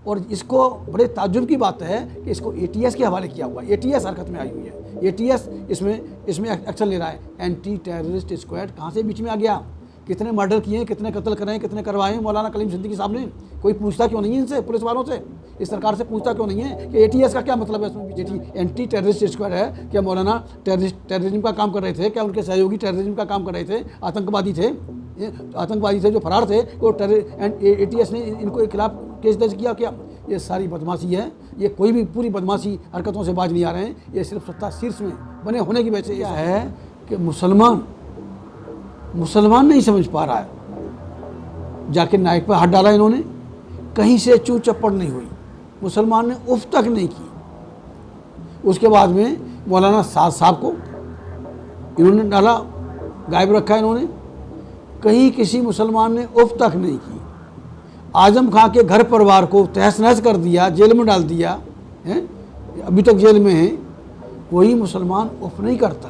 और इसको बड़े ताज्जुब की बात है कि इसको एटीएस के हवाले किया हुआ, एटीएस हरकत में आई हुई है, एटीएस इसमें एक्शन ले रहा है। एंटी टेररिस्ट स्क्वाड कहाँ से बीच में आ गया? कितने मर्डर किए हैं, कितने कत्ल करे हैं, कितने करवाए हैं मौलाना कलीम सिद्दीकी साहब ने? कोई पूछता क्यों नहीं है इनसे, पुलिस वालों से, इस सरकार से पूछता क्यों नहीं है कि एटीएस का क्या मतलब है? इसमें एंटी टेररिस्ट स्क्वाड है, क्या मौलाना टेररिज्म का काम कर रहे थे? क्या उनके सहयोगी टेररिज्म का काम कर रहे थे? आतंकवादी थे जो फरार थे, वो एटीएस ने इनको खिलाफ केस दर्ज किया क्या? ये सारी बदमाशी है, ये कोई भी पूरी बदमाशी हरकतों से बाज नहीं आ रहे हैं। ये सिर्फ सत्ता शीर्ष में बने होने की वजह से यह है कि मुसलमान नहीं समझ पा रहा है। जाकिर नाइक पर हाथ डाला इन्होंने, कहीं से चू चप्पड़ नहीं हुई, मुसलमान ने उफ तक नहीं की। उसके बाद में मौलाना साद साहब को इन्होंने डाला, गायब रखा इन्होंने, कहीं किसी मुसलमान ने उफ तक नहीं की। आजम खां के घर परिवार को तहस नहस कर दिया, जेल में डाल दिया है, अभी तक जेल में है। कोई मुसलमान उफ नहीं करता।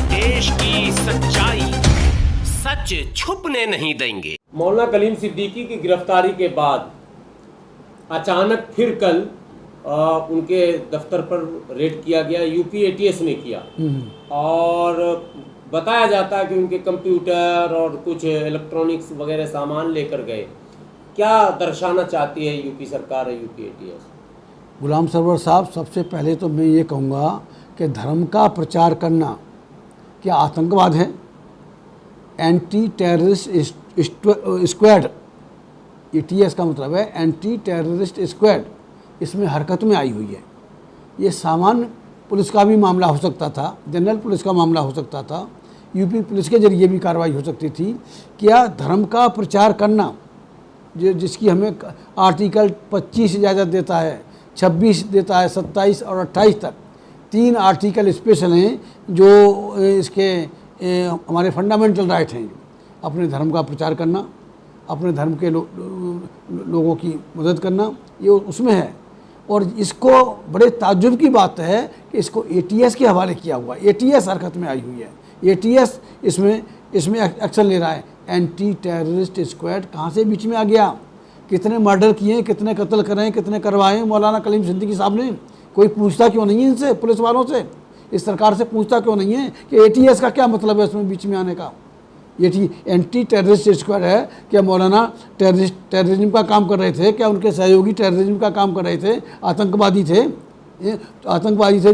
देश की सच्चाई सच छुपने नहीं देंगे। मौलाना कलीम सिद्दीकी की गिरफ्तारी के बाद अचानक फिर कल उनके दफ्तर पर रेड किया गया, यूपी एटीएस ने किया, और बताया जाता है कि उनके कंप्यूटर और कुछ इलेक्ट्रॉनिक्स वगैरह सामान लेकर गए। क्या दर्शाना चाहती है यूपी सरकार, यूपी एटीएस? गुलाम सरवर साहब, सबसे पहले तो मैं ये कहूँगा कि धर्म का प्रचार करना क्या आतंकवाद है? एंटी टेररिस्ट स्क्वाड, एटीएस का मतलब है एंटी टेररिस्ट स्क्वाड, इसमें हरकत में आई हुई है। ये सामान्य पुलिस का भी मामला हो सकता था, जनरल पुलिस का मामला हो सकता था, यूपी पुलिस के जरिए भी कार्रवाई हो सकती थी। क्या धर्म का प्रचार करना, जिसकी हमें आर्टिकल 25 इजाज़त देता है, 26 देता है, 27 और 28 तक 3 आर्टिकल स्पेशल हैं जो इसके हमारे फंडामेंटल राइट हैं। अपने धर्म का प्रचार करना, अपने धर्म के लोगों की मदद करना, ये उसमें है। और इसको बड़े ताज्जुब की बात है कि इसको एटीएस के हवाले किया हुआ, एटीएस हरकत में आई हुई है, एटीएस इसमें एक्शन ले रहा है। एंटी टेररिस्ट स्क्वाड कहाँ से बीच में आ गया? कितने मर्डर किए हैं, कितने कत्ल करे हैं, कितने करवाए हैं मौलाना कलीम सिद्दीकी साहब ने? कोई पूछता क्यों नहीं है इनसे, पुलिस वालों से, इस सरकार से पूछता क्यों नहीं है कि एटीएस का क्या मतलब है इसमें बीच में आने का? एंटी टेररिस्ट स्क्वाड है, क्या मौलाना टेररिज्म का काम कर रहे थे? क्या उनके सहयोगी टेररिज्म का काम कर रहे थे? आतंकवादी थे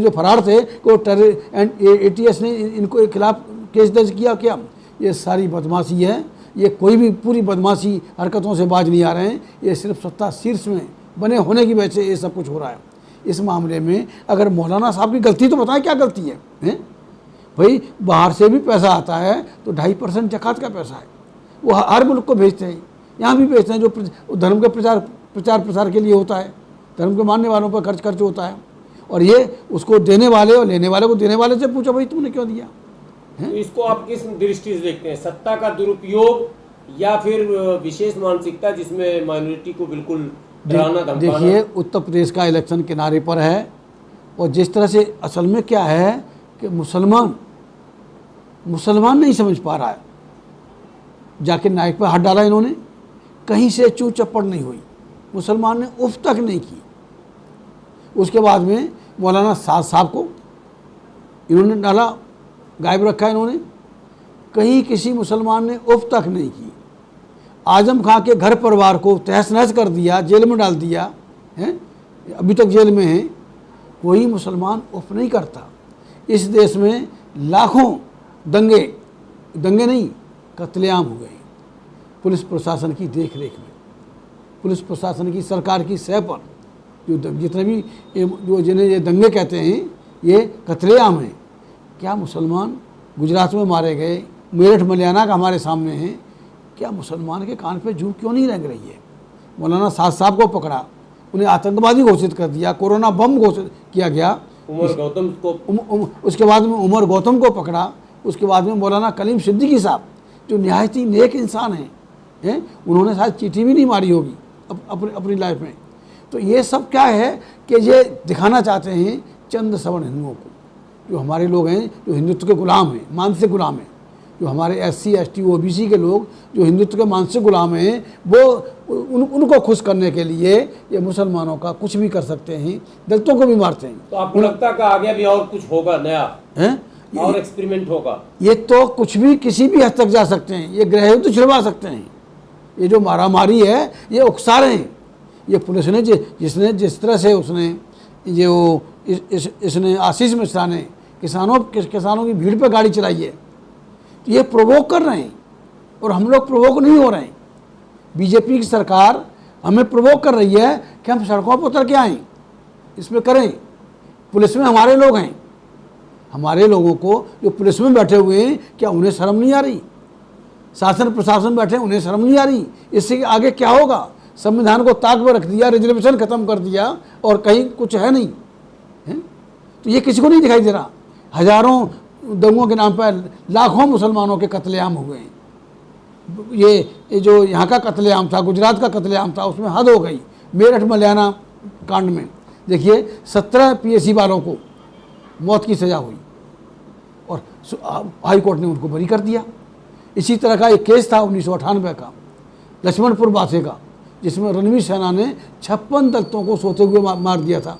जो फरार थे, वो एटीएस ने इनको खिलाफ केस दर्ज किया क्या? ये सारी बदमाशी है, ये कोई भी पूरी बदमाशी हरकतों से बाज नहीं आ रहे हैं। ये सिर्फ सत्ता शीर्ष में बने होने की वजह से ये सब कुछ हो रहा है। इस मामले में अगर मौलाना साहब की गलती तो बताएं क्या गलती है? भाई बाहर से भी पैसा आता है तो 2.5% ज़कात का पैसा है, वो हर मुल्क को भेजते हैं, यहाँ भी भेजते हैं, जो धर्म के प्रचार प्रसार के लिए होता है, धर्म के मानने वालों पर खर्च होता है। और ये उसको देने वाले और लेने वाले को देने वाले से पूछो भाई तुमने क्यों दिया है? तो इसको आप किस दृष्टि से देखते हैं? सत्ता का दुरुपयोग या फिर विशेष मानसिकता जिसमें माइनॉरिटी को बिल्कुल डराना धमकाना? देखिए, उत्तर प्रदेश का इलेक्शन किनारे पर है, और जिस तरह से असल में क्या है कि मुसलमान नहीं समझ पा रहा है। जाकिर नाइक पर हाथ डाला इन्होंने, कहीं से चू चप्पड़ नहीं हुई, मुसलमान ने उफ तक नहीं की। उसके बाद में मौलाना साद साहब को इन्होंने डाला, गायब रखा इन्होंने, कहीं किसी मुसलमान ने उफ तक नहीं की। आजम खां के घर परिवार को तहस नहस कर दिया, जेल में डाल दिया है, अभी तक जेल में है। कोई मुसलमान उफ नहीं करता। इस देश में लाखों दंगे नहीं, कत्लेआम हो गए पुलिस प्रशासन की देख रेख में, पुलिस प्रशासन की, सरकार की सह पर। जितने भी जिन्हें ये दंगे कहते हैं, ये कत्लेआम हैं। क्या मुसलमान गुजरात में मारे गए, मेरठ मलियाना का हमारे सामने है, क्या मुसलमान के कान पे जूं क्यों नहीं लग रही है? मौलाना साद साहब को पकड़ा, उन्हें आतंकवादी घोषित कर दिया, कोरोना बम घोषित किया गया। उमर गौतम को उसके बाद में उमर गौतम को पकड़ा। उसके बाद में मौलाना कलीम सिद्दीकी साहब जो निहायत ही नेक इंसान हैं, उन्होंने शायद चीटी भी नहीं मारी होगी अपनी लाइफ में। तो ये सब क्या है कि ये दिखाना चाहते हैं चंद सवर्ण हिंदुओं को, जो हमारे लोग हैं, जो हिंदुत्व के गुलाम हैं, मानसिक गुलाम हैं, जो हमारे SC ST OBC के लोग जो हिंदुत्व के मानसिक गुलाम हैं, वो उनको खुश करने के लिए ये मुसलमानों का कुछ भी कर सकते हैं, दलितों को भी मारते हैं। तो आपको लगता है कि आगे भी और कुछ होगा नया हैं? और एक्सपेरिमेंट होगा? ये तो कुछ भी किसी भी हद तक जा सकते हैं, ये गृह युद्ध छिड़वा सकते हैं। ये जो मारामारी है ये उकसा रहे हैं। ये पुलिस ने जिसने जिस तरह से उसने जो इसने आशीष मिश्रा ने किसानों की भीड़ पे गाड़ी चलाई है, तो ये प्रोवोक कर रहे हैं और हम लोग प्रोवोक नहीं हो रहे हैं। बीजेपी की सरकार हमें प्रोवोक कर रही है कि हम सड़कों पर उतर के आएँ, इसमें करें। पुलिस में हमारे लोग हैं, हमारे लोगों को जो पुलिस में बैठे हुए हैं, क्या उन्हें शर्म नहीं आ रही? शासन प्रशासन बैठे उन्हें शर्म नहीं आ रही? इससे आगे क्या होगा? संविधान को ताक पर रख दिया, रिजर्वेशन खत्म कर दिया और कहीं कुछ है नहीं है? तो ये किसी को नहीं दिखाई दे रहा। हजारों दंगों के नाम पर लाखों मुसलमानों के कत्लेआम हुए हैं। ये जो यहाँ का कत्लेआम था, गुजरात का कत्लेआम था, उसमें हद हो गई। मेरठ मलियाना कांड में देखिए 17 PSC वालों को मौत की सज़ा हुई और हाई कोर्ट ने उनको बरी कर दिया। इसी तरह का एक केस था 1998 का लक्ष्मणपुर बासे का, जिसमें रणवीर सेना ने 56 दलितों को सोते हुए मार दिया था।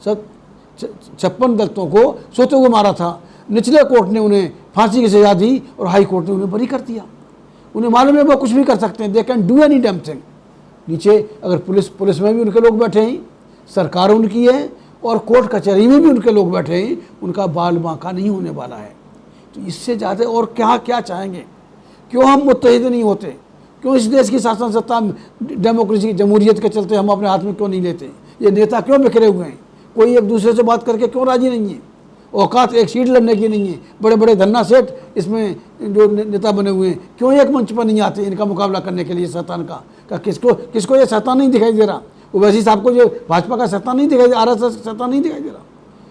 56 दलितों को सोते हुए मारा था। निचले कोर्ट ने उन्हें फांसी की सजा दी और हाई कोर्ट ने उन्हें बरी कर दिया। उन्हें मालूम है वो कुछ भी कर सकते हैं, they can do any damn thing. नीचे अगर पुलिस में भी उनके लोग बैठे हैं, सरकार उनकी है और कोर्ट कचहरी में भी उनके लोग बैठे हैं, उनका बाल बांका नहीं होने वाला है। तो इससे ज़्यादा और क्या क्या चाहेंगे? क्यों हम मुत्तहिद नहीं होते? क्यों इस देश की शासन सत्ता डेमोक्रेसी जमहूरियत के चलते हम अपने हाथ में क्यों नहीं लेते? ये नेता क्यों बिखरे हुए हैं? कोई एक दूसरे से बात करके क्यों राजी नहीं है? औकात एक सीट लड़ने की नहीं है। बड़े बड़े धन्ना सेठ इसमें जो नेता बने हुए हैं, क्यों एक मंच पर नहीं आते इनका मुकाबला करने के लिए शैतान का? किसको ये शैतान नहीं दिखाई दे रहा? ओवैसी साहब को जो भाजपा का शैतान नहीं दिखाई दे, RSS शैतान नहीं दिखाई दे रहा?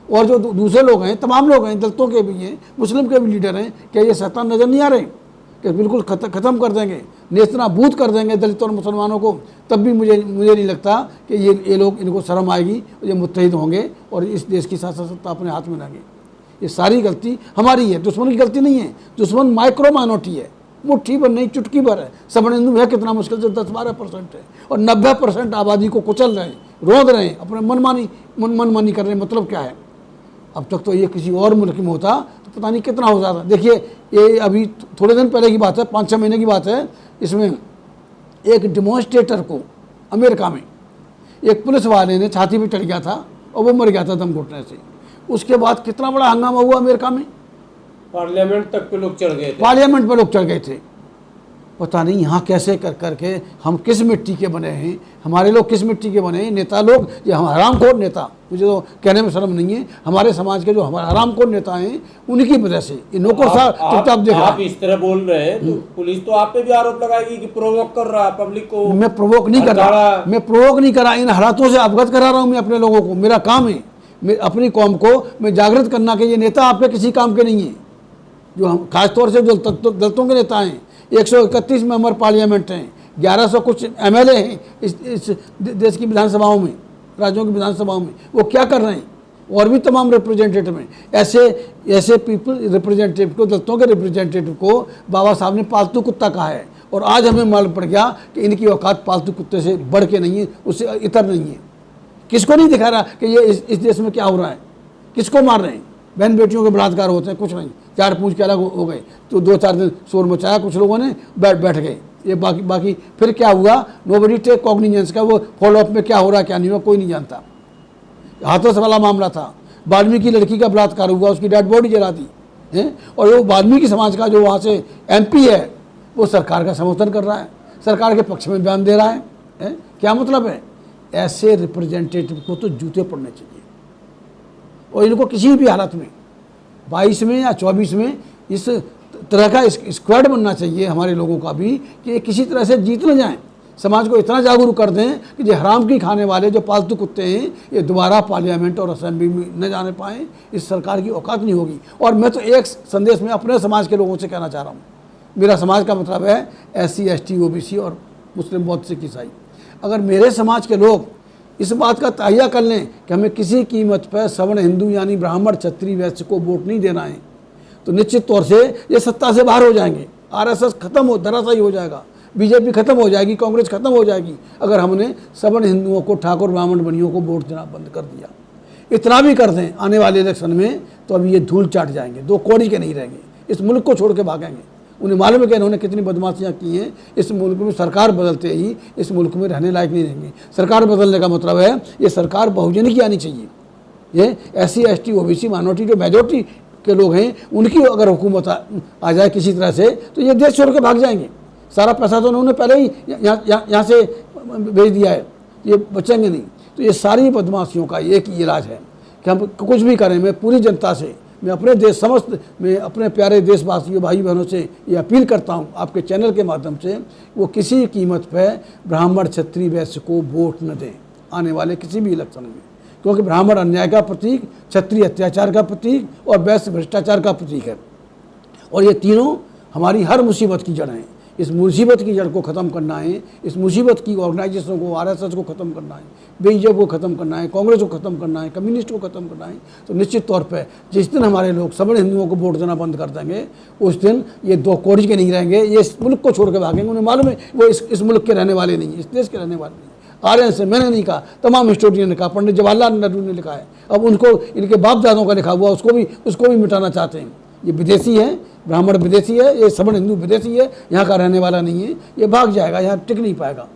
और जो दूसरे लोग हैं, तमाम लोग हैं, दलितों के भी हैं, मुस्लिम के भी लीडर हैं, क्या ये शैतान नज़र नहीं आ रहे कि बिल्कुल ख़त्म कर देंगे, नेस्तनाबूद कर देंगे दलितों और मुसलमानों को? तब भी मुझे नहीं लगता कि ये लोग, इनको शर्म आएगी, ये मुत्तहिद होंगे और इस देश की शासन सत्ता अपने हाथ में लेंगे। ये सारी गलती हमारी है, दुश्मन की गलती नहीं है। दुश्मन माइक्रो माइनॉरिटी है, मुट्ठी भर नहीं, चुटकी भर है। सवर्ण हिंदू है कितना मुश्किल से 10-12% है और 90% आबादी को कुचल रहे हैं, रोंद रहे हैं, अपने मनमानी कर रहे हैं। मतलब क्या है? अब तक तो ये किसी और मुल्क में होता तो पता नहीं कितना हो जाता। देखिए ये अभी थोड़े दिन पहले की बात है, 5-6 महीने की बात है। इसमें एक डेमोन्स्ट्रेटर को अमेरिका में एक पुलिस वाले ने छाती पे चढ़ गया था और वो मर गया था दम घुटने से। उसके बाद कितना बड़ा हंगामा हुआ अमेरिका में, पार्लियामेंट तक पे लोग चढ़ गए थे। पार्लियामेंट पे लोग चढ़ गए थे। पता नहीं यहाँ कैसे करके हम किस मिट्टी के बने हैं, हमारे लोग किस मिट्टी के बने हैं। नेता लोग, ये हम हरामखोर नेता, मुझे तो कहने में शर्म नहीं है, हमारे समाज के जो हमारे हरामखोर नेता हैं उनकी वजह से ये नौकर साहब चुपचाप देख रहा है। आप इस तरह बोल रहे हैं तो पुलिस तो आप पे भी आरोप लगाएगी कि प्रोवोक कर रहा है पब्लिक को। मैं प्रोवोक नहीं कर रहा, मैं प्रोवोक नहीं कर रहा, इन हालातों से अवगत करा रहा हूँ मैं अपने लोगों को। मेरा काम है, मैं अपनी कौम को मैं जागृत करना कि ये नेता आपके किसी काम के नहीं है। जो हम खासतौर से जो दलितों के नेता हैं, 131 मेंबर पार्लियामेंट हैं, 1100 कुछ MLA हैं इस देश की विधानसभाओं में, राज्यों की विधानसभाओं में, वो क्या कर रहे हैं? और भी तमाम रिप्रेजेंटेटिव हैं। ऐसे पीपल रिप्रेजेंटेटिव को, दलितों के रिप्रेजेंटेटिव को बाबा साहब ने पालतू कुत्ता कहा है और आज हमें मालूम पड़ गया कि इनकी औकात पालतू कुत्ते से बढ़ के नहीं है, उससे इतर नहीं है। किसको नहीं दिखा रहा कि ये इस देश में क्या हो रहा है? किसको मार रहे हैं? बहन बेटियों के बलात्कार होते हैं, कुछ नहीं, झाड़ पूछ के अलग हो गए तो 2-4 दिन शोर मचाया, कुछ लोगों ने बैठ गए। ये बाकी फिर क्या हुआ? नोबडी टेक कॉग्निजेंस का, वो फॉलोअप में क्या हो रहा क्या नहीं हुआ कोई नहीं जानता। हाथरस वाला मामला था, वाल्मीकि लड़की का बलात्कार हुआ, उसकी डेड बॉडी जला दी है और वो वाल्मीकि समाज का जो वहाँ से MP है वो सरकार का समर्थन कर रहा है, सरकार के पक्ष में बयान दे रहा है। क्या मतलब है? ऐसे रिप्रेजेंटेटिव को तो जूते पड़ने चाहिए और इनको किसी भी हालत में 22 में या 24 में इस तरह का स्क्वाड बनना चाहिए हमारे लोगों का भी कि ये किसी तरह से जीत न जाएं। समाज को इतना जागरूक कर दें कि जो हराम की खाने वाले जो पालतू कुत्ते हैं ये दोबारा पार्लियामेंट और असेंबली में न जाने पाएँ। इस सरकार की औकात नहीं होगी। और मैं तो एक संदेश में अपने समाज के लोगों से कहना चाह रहा हूँ। मेरा समाज का मतलब है SC ST OBC और मुस्लिम, बौद्ध, सिख, ईसाई। अगर मेरे समाज के लोग इस बात का तहैया कर लें कि हमें किसी कीमत पर सवर्ण हिंदू यानी ब्राह्मण, क्षत्रिय, वैश्य को वोट नहीं देना है, तो निश्चित तौर से ये सत्ता से बाहर हो जाएंगे, आरएसएस खत्म हो, धराशायी हो जाएगा, बीजेपी खत्म हो जाएगी, कांग्रेस खत्म हो जाएगी, अगर हमने सवर्ण हिंदुओं को, ठाकुर ब्राह्मण बनियों को वोट देना बंद कर दिया। इतना भी कर दें आने वाले इलेक्शन में तो अभी ये धूल चाट जाएंगे, दो कौड़ी के नहीं रहेंगे, इस मुल्क को छोड़ के भागेंगे। उन्हें मालूम है कि इन्होंने कितनी बदमाशियाँ की हैं, इस मुल्क में सरकार बदलते ही इस मुल्क में रहने लायक नहीं रहेंगे। सरकार बदलने का मतलब है ये सरकार बहुजन की आनी चाहिए। ये SC ST OBC माइनॉरिटी जो मेजोरिटी के लोग हैं उनकी अगर हुकूमत आ जाए किसी तरह से तो ये देश छोड़ के भाग जाएंगे। सारा पैसा तो उन्होंने पहले ही यहाँ से भेज दिया है, ये बचेंगे नहीं। तो ये सारी बदमाशियों का एक ही इलाज है कि हम कुछ भी करें। मैं पूरी जनता से, मैं अपने देश समस्त, मैं अपने प्यारे देशवासियों भाई बहनों से ये अपील करता हूँ आपके चैनल के माध्यम से, वो किसी कीमत पर ब्राह्मण क्षत्रिय वैश्य को वोट न दें आने वाले किसी भी इलेक्शन में, क्योंकि ब्राह्मण अन्याय का प्रतीक, क्षत्रिय अत्याचार का प्रतीक और वैश्य भ्रष्टाचार का प्रतीक है। और ये तीनों हमारी हर मुसीबत की जड़ हैं। इस मुसीबत की जड़ को ख़त्म करना है, इस मुसीबत की ऑर्गेनाइजेशन को, आरएसएस को ख़त्म करना है, बीजेपी को ख़त्म करना है, कांग्रेस को ख़त्म करना है, कम्युनिस्ट को ख़त्म करना है। तो निश्चित तौर पे जिस दिन हमारे लोग सवर्ण हिंदुओं को वोट देना बंद कर देंगे उस दिन ये दो कौड़ी के नहीं रहेंगे, ये इस मुल्क को छोड़ के भागेंगे। उन्हें मालूम है वो इस मुल्क के रहने वाले नहीं, इस देश के रहने वाले नहीं। आर्यन से मैंने नहीं कहा, तमाम हिस्टोरियन ने कहा, पंडित जवाहरलाल नेहरू ने लिखा है। अब उनको इनके बाप दादों का लिखा हुआ उसको भी मिटाना चाहते हैं। ये विदेशी है, ब्राह्मण विदेशी है, ये सवर्ण हिंदू विदेशी है, यहाँ का रहने वाला नहीं है, ये भाग जाएगा, यहाँ टिक नहीं पाएगा।